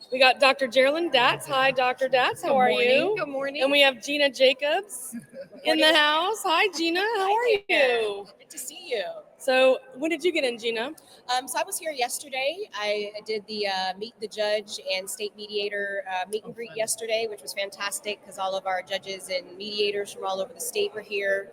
We got Dr. Geralyn Datz. Hi, Dr. Datz. How are you? Good morning. And we have Gina Jacobs in the house. Hi, Gina. How are you? Good to see you. So, when did you get in, Gina? So I was here yesterday. I did the meet the judge and state mediator meet and greet yesterday, which was fantastic because all of our judges and mediators from all over the state were here.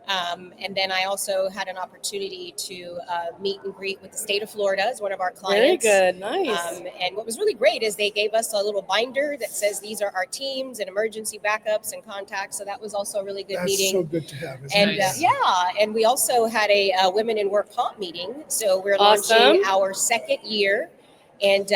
And then I also had an opportunity to meet and greet with the state of Florida as one of our clients. Very good. Nice. And what was really great is they gave us a little binder that says these are our teams and emergency backups and contacts. So that was also a really good meeting. That's so good to have. And Nice. and we also had a Women in Work comp meeting. So we're Awesome. launching our second year. And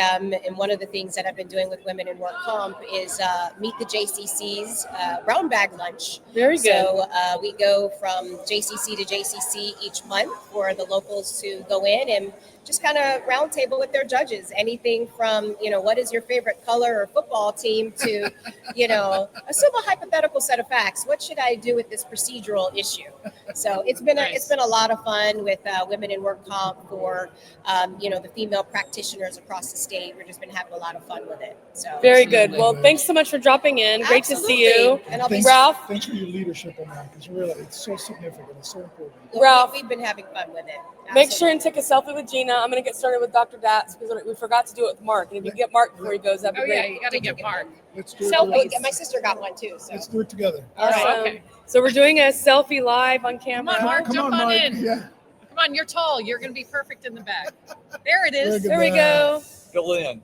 one of the things that I've been doing with Women in Work Comp is meet the JCC's brown bag lunch. Very good. So we go from JCC to JCC each month for the locals to go in and just kind of roundtable with their judges. Anything from, what is your favorite color or football team to, a simple hypothetical set of facts. What should I do with this procedural issue? So it's been a lot of fun with Women in Work Comp for, the female practitioners across the state. We've just been having a lot of fun with it. So Very good. Well, thanks so much for dropping in. Great to see you. And I'll be Ralph. Thanks for your leadership on that, because really, it's so significant. It's so important. Ralph. We've been having fun with it. Make sure and take a selfie with Gina. I'm going to get started with Dr. Datz because we forgot to do it with Mark. And if you get Mark before he goes, that'd be great. You got to get Mark. Let's do it. Selfies. together. My sister got one too. So. Let's do it together. Awesome. Okay. So we're doing a selfie live on camera. Come on, Mark. Jump on Mike. in. Yeah. Come on, you're tall. You're going to be perfect in the back. There it is. There we go. Fill in.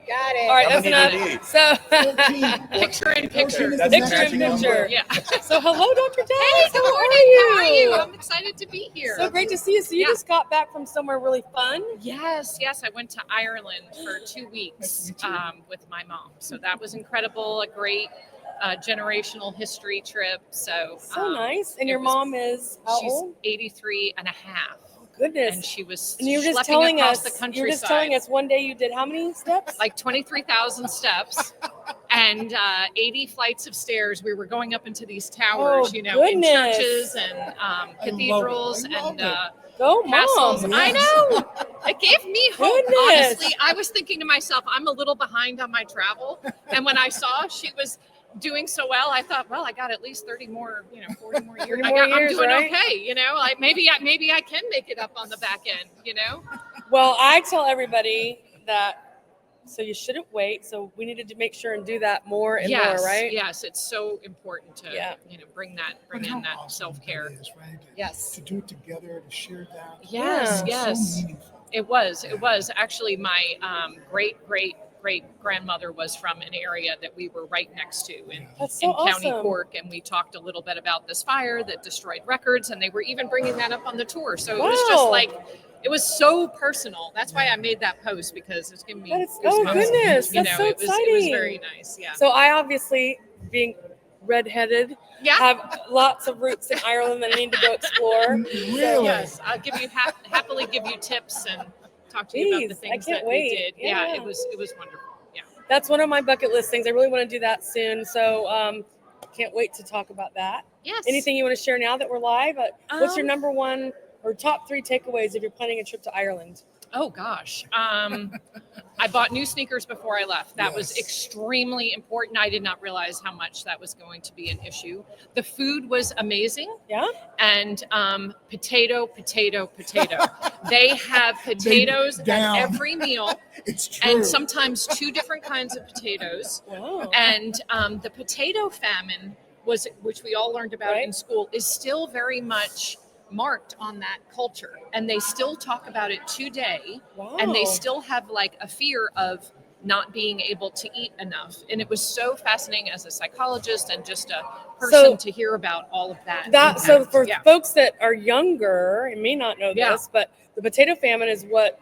Got it. All right, How that's many enough. did So, Picture in picture. That's picture in matching number. picture. Yeah. So hello, Dr. Datz. Hey, good How morning. How are are you? you? I'm excited to be here. So great to see you. So you Yeah. just got back from somewhere really fun. Yes. I went to Ireland for 2 weeks with my mom. So that was incredible. A great generational history trip. So Nice. And it your was- mom is how she's old? 83 and a half. Goodness. And she was And you were just schlepping telling across us. the You countryside. were just telling us one day you did how many steps? Like 23,000 steps and 80 flights of stairs. We were going up into these towers, Oh, in goodness. churches and cathedrals I love and it. Go, castles. mom. I know. It gave me hope. Goodness. Honestly, I was thinking to myself, I'm a little behind on my travel. And when I saw she was doing so well, I thought, well, I got at least 30 more, 40 more years. 30 more I'm years, doing right? okay, like maybe I can make it up on the back end, Well, I tell everybody that. So you shouldn't wait. So we needed to make sure and do that more and Yes, more, right? Yes, it's so important to bring But in how that awesome self-care. that is, right? Yes. To do it together, to share that. Yes, Yeah. yes. So meaningful. It was actually my great grandmother was from an area that we were right next to in That's so County awesome. Cork, and we talked a little bit about this fire that destroyed records, and they were even bringing that up on the tour. So it was Wow. just like, it was so personal. That's why I made that post, because it's giving me Oh goosebumps. goodness, that's so it was exciting. very nice. Yeah. So I obviously, being redheaded, Yeah. have lots of roots in Ireland that I need to go explore. Really? Yes, I'll give you happily give you tips and talk to you about the Jeez, I things can't that wait. we did. Yeah. It was wonderful. Yeah. That's one of my bucket list things. I really want to do that soon. So can't wait to talk about that. Yes. Anything you want to share now that we're live? What's your Um, number one or top 3 takeaways if you're planning a trip to Ireland? Oh gosh. I bought new sneakers before I left. That was Yes. extremely important. I did not realize how much that was going to be an issue. The food was amazing. Yeah? And potato. They have potatoes down. at every meal, It's true. and sometimes 2 different kinds of potatoes. Wow. And the potato famine which we all learned about Right. in school, is still very much marked on that culture, and they still talk about it today. Wow. And they still have like a fear of not being able to eat enough. And it was so fascinating as a psychologist and just a person to hear about all of that. So for Yeah. folks that are younger and may not know Yeah. this, but the potato famine is what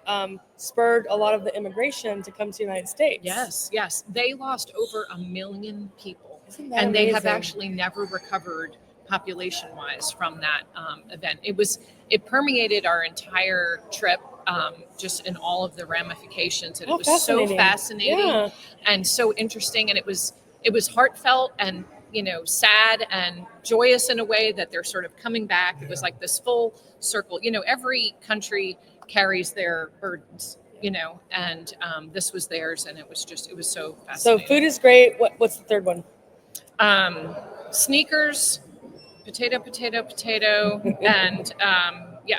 spurred a lot of the immigration to come to the United States. Yes. They lost over 1 million people. Isn't that And they have amazing? actually never recovered population-wise from that event. It permeated our entire trip, just in all of the ramifications, and Oh, it was so fascinating. fascinating Yeah. and so interesting, and it was heartfelt and sad and joyous in a way that they're sort of coming back. It was like this full circle. Every country carries their burdens, and this was theirs, and it was so So fascinating. food is great. What's the third one? Sneakers, potato, and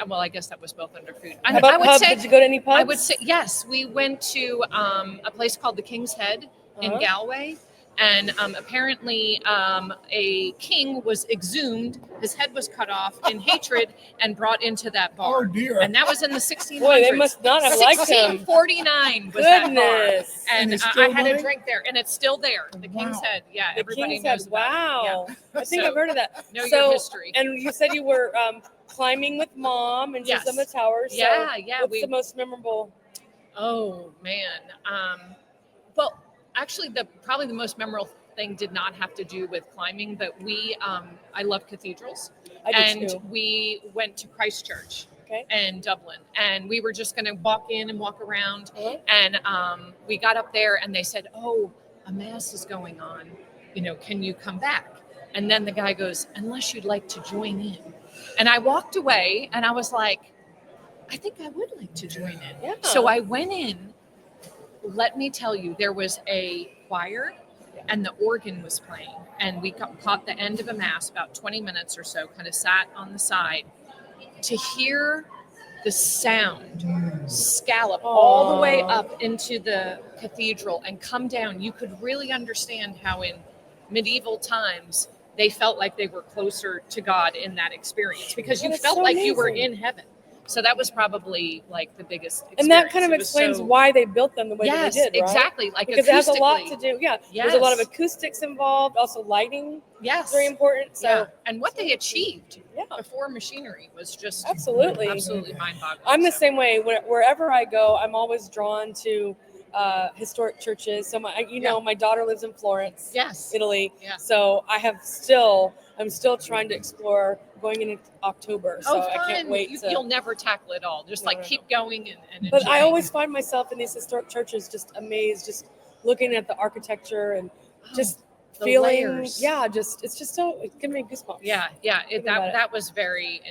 well, I guess that was both under food. How about I would pub? say Did you go to any pubs? I would say yes. We went to a place called the King's Head in Galway, and apparently a king was exhumed. His head was cut off in hatred and brought into that bar. Oh, dear. And that was in the 1600s. Boy, they must not have liked him. 1649 was that bar. Goodness. And it's I still had a running? drink there, and it's still there. The King's Wow. Head. Yeah, The everybody King's knows Head. about it. Wow. Yeah. I think So, I've heard of that. know So, your history. And you said you were climbing with Mom and Yes. some of the towers. So Yeah. What's the most memorable? Oh man. Well, actually, probably the most memorable thing did not have to do with climbing, but I love cathedrals, I do and too. we went to Christchurch Okay. in Dublin, and we were just going to walk in and walk around, Uh-huh. and we got up there, and they said, "Oh, a mass is going on. Can you come back?" And then the guy goes, "Unless you'd like to join in." And I walked away, and I was like, I think I would like to join in. Yeah. So I went in. Let me tell you, there was a choir and the organ was playing. And we caught the end of a mass, about 20 minutes or so, kind of sat on the side to hear the sound scallop all the way up into the cathedral and come down. You could really understand how in medieval times they felt like they were closer to God in that experience, because you That is felt so like you were amazing. in heaven. So that was probably like the biggest experience. And that kind of It was explains so- why they built them the way Yes, that they did, right? exactly. Like Because it has a lot acoustically. to do. Yeah, there's a lot of Yes. acoustics involved. Also, lighting Yes. very important. So Yeah. And what they achieved yeah, before machinery was just absolutely. mind-boggling. I'm the So- same way. Wherever I go, I'm always drawn to historic churches. So my daughter lives in Florence, Yes. Italy. Yeah. So I'm still trying to explore going into October. So I can't fun. wait You'll never tackle it all. Just No, like no, keep going and But I enjoying. always find myself in these historic churches just amazed, just looking at the architecture and just the feeling. layers. Yeah, it's giving me goosebumps. Yeah. Thinking about it. That was very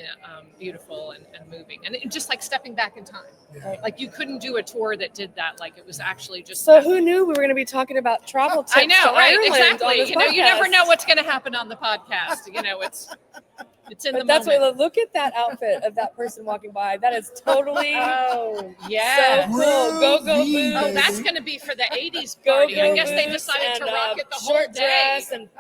beautiful and moving, and it, just like stepping back in time. Yeah. Like you couldn't do a tour that did that. Like it was actually just. So who knew we were going to be talking about travel tips I know, to right? Ireland Exactly. on this You never podcast? know what's going to happen on the podcast. It's in But the that's moment. what. Look at that outfit of that person walking by. That is totally Oh yeah. so cool. Go Groovy, boots. Oh, that's baby. going to be for the 80s Go party. I guess they boots decided to and, rock it the whole short day. dress and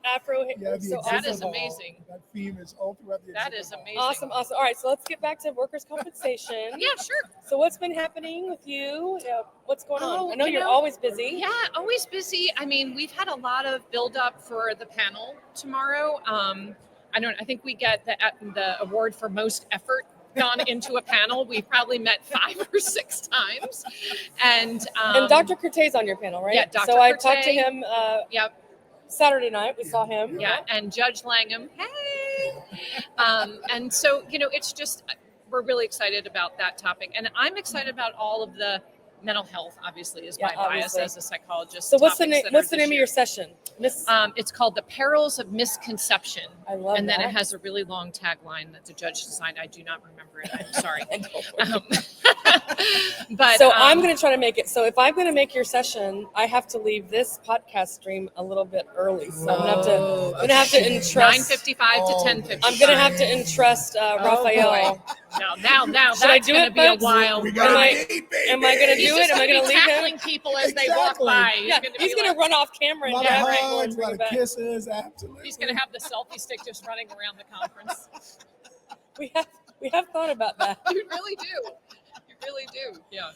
afro hair. Yeah, the So That exhibit is hall. amazing. That theme is all throughout the That exhibit is hall. amazing. awesome. All right, so let's get back to workers' compensation. Yeah, sure. So what's been happening with you? What's going on? Oh, I know you you're know, always busy. Yeah, always busy. I mean, we've had a lot of build up for the panel tomorrow. I think we get the award for most effort gone into a panel. We've probably met 5 or 6 times, and Dr. Curtay's on your panel, right? Yeah, Dr. So I talked to Curtay. him Yep. Saturday night. We saw him. Yeah, and Judge Langham. Hey. And so it's just we're really excited about that topic, and I'm excited about all of the mental health. Obviously, is my Yeah, bias obviously. as a psychologist. So what's the topics name? that What's are the this name of year. your session? Miss. It's called The Perils of Misconception. I love And then that. it has a really long tagline that the judge designed. I do not remember it. I'm sorry. But So I'm going to try to make it. So if I'm going to make your session, I have to leave this podcast stream a little bit early. So I'm going to have to entrust. 9:55 to Oh, 10:55. I'm going to have to entrust Raphael. boy. Now that's Should I do going to it, be a folks? wild We Am got I- a date, baby. am I gonna He's do just it? Am I gonna gonna be leave him? tackling people as they walk Exactly. by. Yeah, he's going to run off camera A and lot of have hugs, a lot of back. kisses, absolutely. He's going to have the selfie stick just running around the conference. We have thought about that. You really do. You really do. Yeah.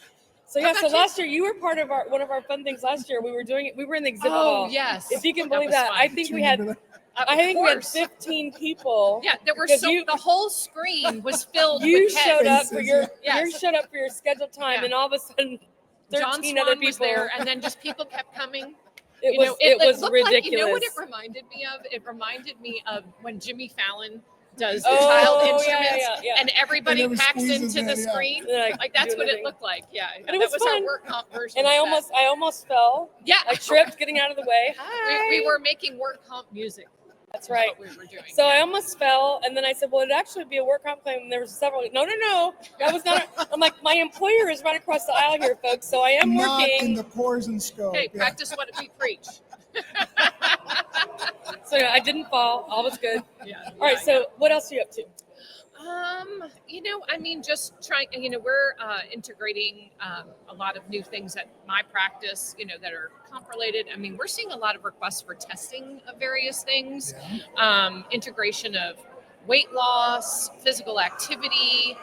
So How yeah, so about you? last year you were part of one of our fun things last year. We were doing it. We were in the exhibit Oh hall. yes. If you can That believe was that, fun. I think we had Of we had course. 15 people. Yeah, there were because the whole screen was filled You with showed heads. up for your Yes. you showed up for your scheduled time, Yeah. and all of a sudden, 13 John other Swan people. was there, and then just people kept coming. It was looked ridiculous. like, you know what it reminded me of? It reminded me of when Jimmy Fallon does the Oh, child yeah, instruments, yeah. and everybody And it packs squeezes into the in, yeah. screen. Like, That's doing what the it thing. looked like. Yeah, But it was that fun. our work comp version. And of I that. almost fell. Yeah, I tripped getting out of the way. we were making work comp music. That's right. What we were doing. So I almost fell, and then I said, well, it'd actually be a work comp claim. And there was several. No. That was not. I'm like, my employer is right across the aisle here, folks. So I am Not working. in the pores and scope. Hey, practice what we preach. So yeah, I didn't fall. All was good. Yeah. All right. So what else are you up to? Just trying, we're integrating a lot of new things at my practice, that are comp related. I mean, we're seeing a lot of requests for testing of various things, integration of weight loss, physical activity,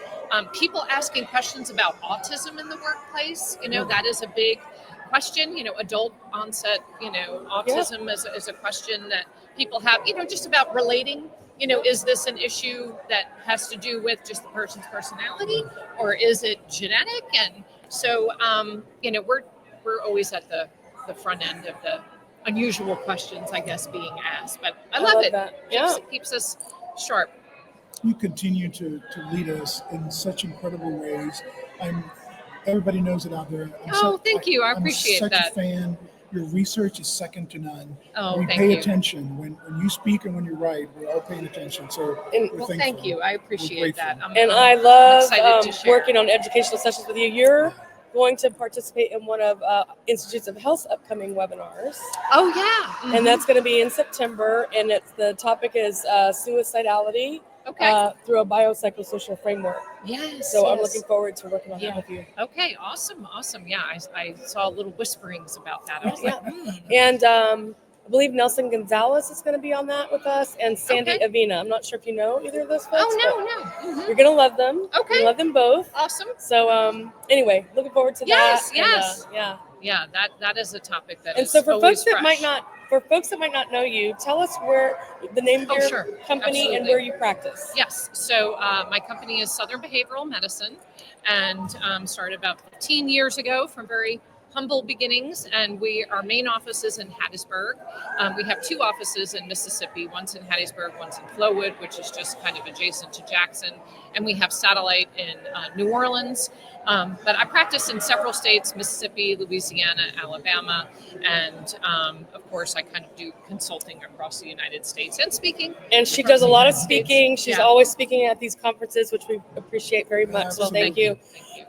people asking questions about autism in the workplace. That is a big question. Adult onset, autism is a question that people have, just about relating. Is this an issue that has to do with just the person's personality, or is it genetic? And so, we're always at the front end of the unusual questions, I guess, being asked. But I love it. That. Yeah. It keeps us sharp. You continue to lead us in such incredible ways. Everybody knows it out there. Thank you. I appreciate I'm such that. a fan. Your research is second to none. Oh, we thank pay you. attention when you speak and when you write. We're all paying attention. So Thank you. I appreciate that. I love excited to share. working on educational sessions with you. You're going to participate in one of Institutes of Health's upcoming webinars. Oh, yeah. And that's going to be in September. And the topic is suicidality through a biopsychosocial framework. Yes. So I'm looking forward to working on that with you. Okay. Awesome. Yeah. I saw little whisperings about that. I was like, And I believe Nelson Gonzalez is going to be on that with us, and Sandy Avina. I'm not sure if you know either of those folks. Oh, no. You're going to love them. Okay. You love them both. Awesome. So anyway, looking forward to that. Yes. And, yeah, that is a topic that and is so for always folks that fresh. might not know you, tell us where the name of your company Absolutely. and where you practice. Yes. So my company is Southern Behavioral Medicine, and started about 15 years ago from very humble beginnings, and our main office is in Hattiesburg. We have two offices in Mississippi. One's in Hattiesburg, one's in Flowood, which is just kind of adjacent to Jackson, and we have satellite in New Orleans. But I practice in several states: Mississippi, Louisiana, Alabama, and of course I kind of do consulting across the United States and speaking. And she does a lot of speaking. She's always speaking at these conferences, which we appreciate very much. So thank you.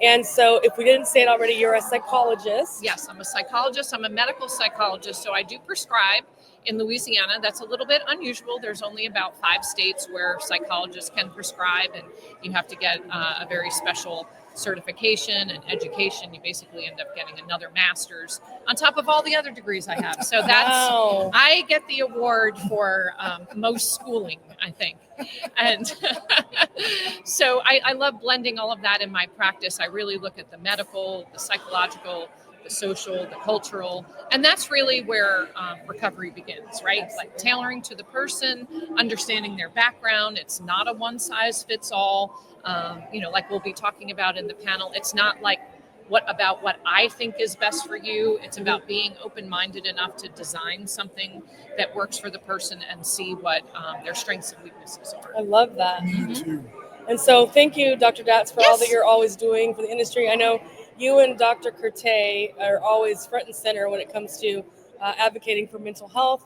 And so if we didn't say it already, you're a psychologist. Yes, I'm a psychologist. I'm a medical psychologist. So I do prescribe in Louisiana. That's a little bit unusual. There's only about 5 states where psychologists can prescribe, and you have to get a very special certification and education. You basically end up getting another master's on top of all the other degrees I have. So I get the award for most schooling, I think. And so I love blending all of that in my practice. I really look at the medical, the psychological, the social, the cultural, and that's really where recovery begins, right? Like tailoring to the person, understanding their background. It's not a one size fits all. Like we'll be talking about in the panel. It's not like what I think is best for you. It's about being open-minded enough to design something that works for the person and see what their strengths and weaknesses are. I love that. Me too. And so thank you, Dr. Datz, for all that you're always doing for the industry. I know you and Dr. Curtay are always front and center when it comes to advocating for mental health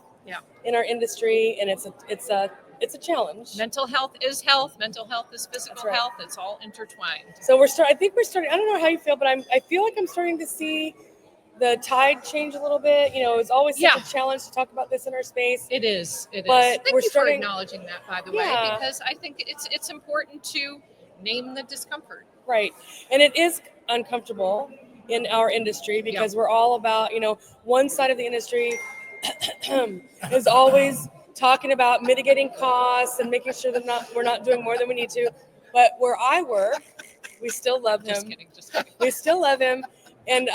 in our industry, and it's a challenge. Mental health is health. Mental health is physical health. It's all intertwined. So I think we're starting. I don't know how you feel, but I feel like I'm starting to see the tide change a little bit. It's always such a challenge to talk about this in our space. It is. But Thank you for acknowledging that, by the way, because I think it's important to name the discomfort. Right. And it is uncomfortable in our industry because we're all about, one side of the industry is always talking about mitigating costs and making sure that we're not doing more than we need to. But where I work, we still love him. Just kidding. We still love him. And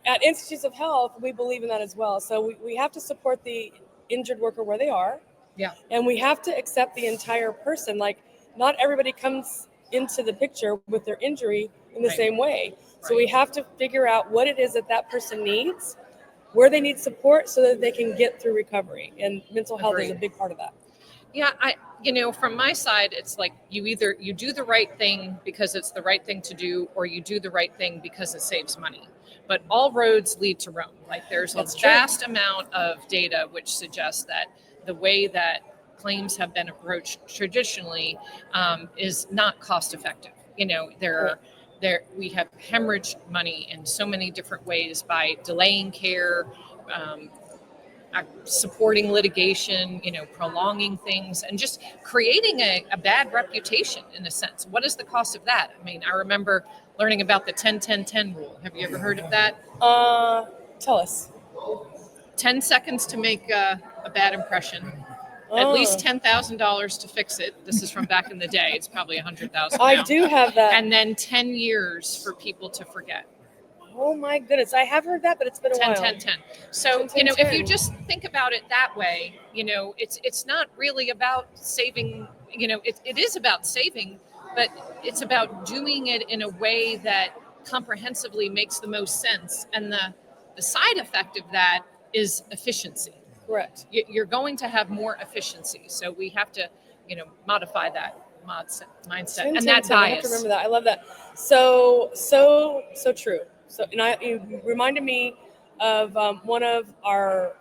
at Institutes of Health, we believe in that as well. So we have to support the injured worker where they are. Yeah. And we have to accept the entire person. Like, not everybody comes into the picture with their injury in the same way. So we have to figure out what it is that person needs, where they need support so that they can get through recovery. And mental health is a big part of that. Yeah, from my side, it's like you do the right thing because it's the right thing to do, or you do the right thing because it saves money. But all roads lead to Rome. Like there's a vast amount of data which suggests that the way that claims have been approached traditionally is not cost effective. We have hemorrhaged money in so many different ways by delaying care, supporting litigation, prolonging things, and just creating a bad reputation in a sense. What is the cost of that? I mean, I remember learning about the 10-10-10 rule. Have you ever heard of that? Tell us. 10 seconds to make a bad impression. At least $10,000 to fix it. This is from back in the day. It's probably $100,000 now. I do have that. And then 10 years for people to forget. Oh my goodness, I have heard that, but it's been a while. 10-10-10. So, 10, 10, if you just think about it that way, it's not really about saving, it is about saving, but it's about doing it in a way that comprehensively makes the most sense. And the side effect of that is efficiency. Correct. You're going to have more efficiency. So we have to, modify that mindset and that bias. I have to remember that. I love that. So true. So, and you reminded me of one of our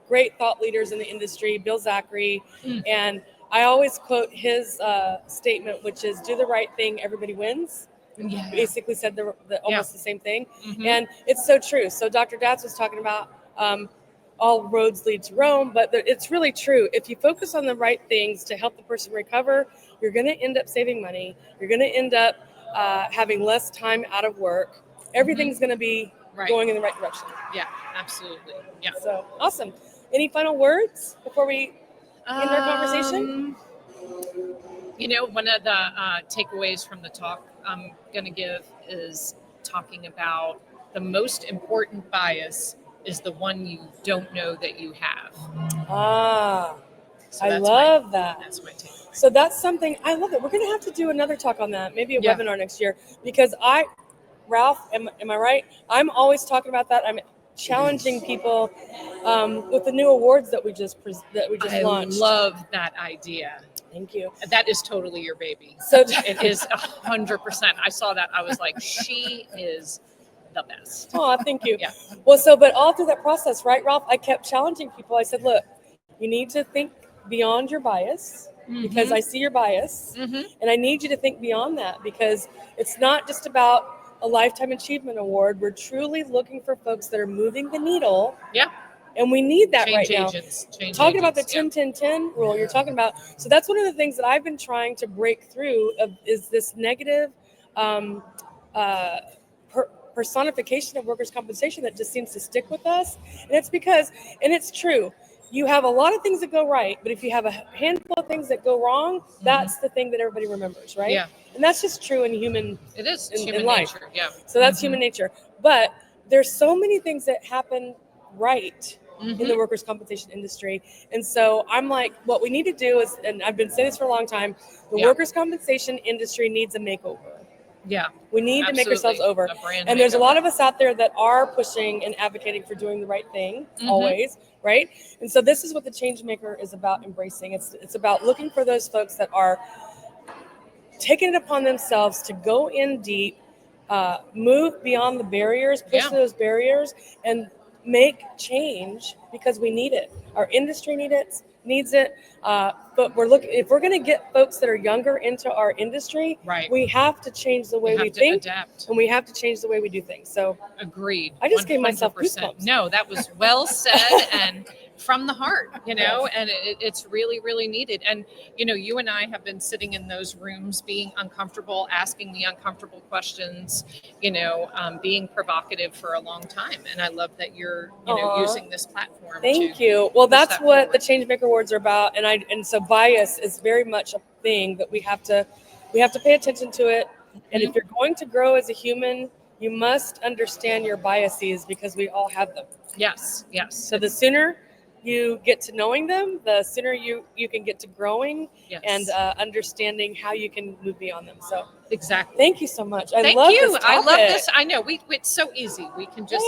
great thought leaders in the industry, Bill Zachary. And I always quote his statement, which is, do the right thing, everybody wins. Yeah. Basically said almost the same thing. Mm-hmm. And it's so true. So Dr. Datz was talking about all roads lead to Rome, but it's really true. If you focus on the right things to help the person recover, you're going to end up saving money. You're going to end up having less time out of work. Everything's going to be going in the right direction. Yeah, absolutely. Yeah. So awesome. Any final words before we end our conversation? One of the takeaways from the talk I'm going to give is talking about the most important bias is the one you don't know that you have. So I love that. That's my takeaway. So that's something, I love it. We're going to have to do another talk on that, maybe a webinar next year, because Ralph, am I right? I'm always talking about that. I'm challenging people with the new awards that we just launched. I love that idea. Thank you. That is totally your baby. So it is 100%. I saw that. I was like, she is the best. Oh, thank you. Yeah. Well, but all through that process, right, Ralph? I kept challenging people. I said, look, you need to think beyond your bias because I see your bias, and I need you to think beyond that because it's not just about a Lifetime Achievement Award. We're truly looking for folks that are moving the needle. Yeah. And we need that Change right agents. now. Talking about the 10-10-10 rule you're talking about. So that's one of the things that I've been trying to break through is this negative personification of workers' compensation that just seems to stick with us. And it's because, and it's true, you have a lot of things that go right, but if you have a handful of things that go wrong, that's the thing that everybody remembers, right? Yeah. And that's just true in human It is in human life. nature. Yeah. So that's human nature. But there's so many things that happen right in the workers' compensation industry. And so I'm like, what we need to do is, and I've been saying this for a long time, the workers' compensation industry needs a makeover. Yeah. We need to make ourselves over. And there's a lot of us out there that are pushing and advocating for doing the right thing always, right? And so this is what the change maker is about embracing. It's about looking for those folks that are taking it upon themselves to go in deep, move beyond the barriers, push those barriers, and make change because we need it. Our industry needs it. But if we're going to get folks that are younger into our industry, we have to change the way we think, adapt. And we have to change the way we do things. So agreed. I just 100%. gave myself goosebumps. No, that was well said and from the heart, and it's really, really needed. And, you and I have been sitting in those rooms being uncomfortable, asking the uncomfortable questions, being provocative for a long time. And I love that you're, using this platform. Thank you. Well, that's what the Changemaker Awards are about. And so bias is very much a thing that we have to pay attention to it. And if you're going to grow as a human, you must understand your biases because we all have them. Yes. So the sooner you get to knowing them, the sooner you can get to growing and understanding how you can move beyond them. So exactly. Thank you so much. Thank you. I love this. I know it's so easy. We can just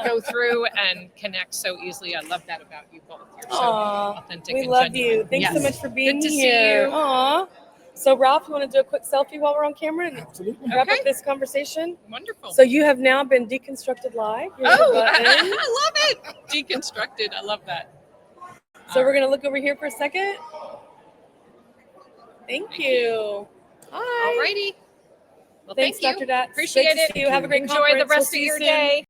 go through and connect so easily. I love that about you both. You're so authentic. We love genuine. you. Thanks so much for being Good to here. See you. Aww. So Ralph, you want to do a quick selfie while we're on camera and wrap up this conversation? Wonderful. So you have now been deconstructed live. I love it. Deconstructed. I love that. So we're going to look over here for a second. Thank you. Hi. All righty. Well, Thanks, thank you. Dr. Datz. Appreciate Great to it. see you. Have a great Enjoy conference. the We'll rest see of you your soon. day.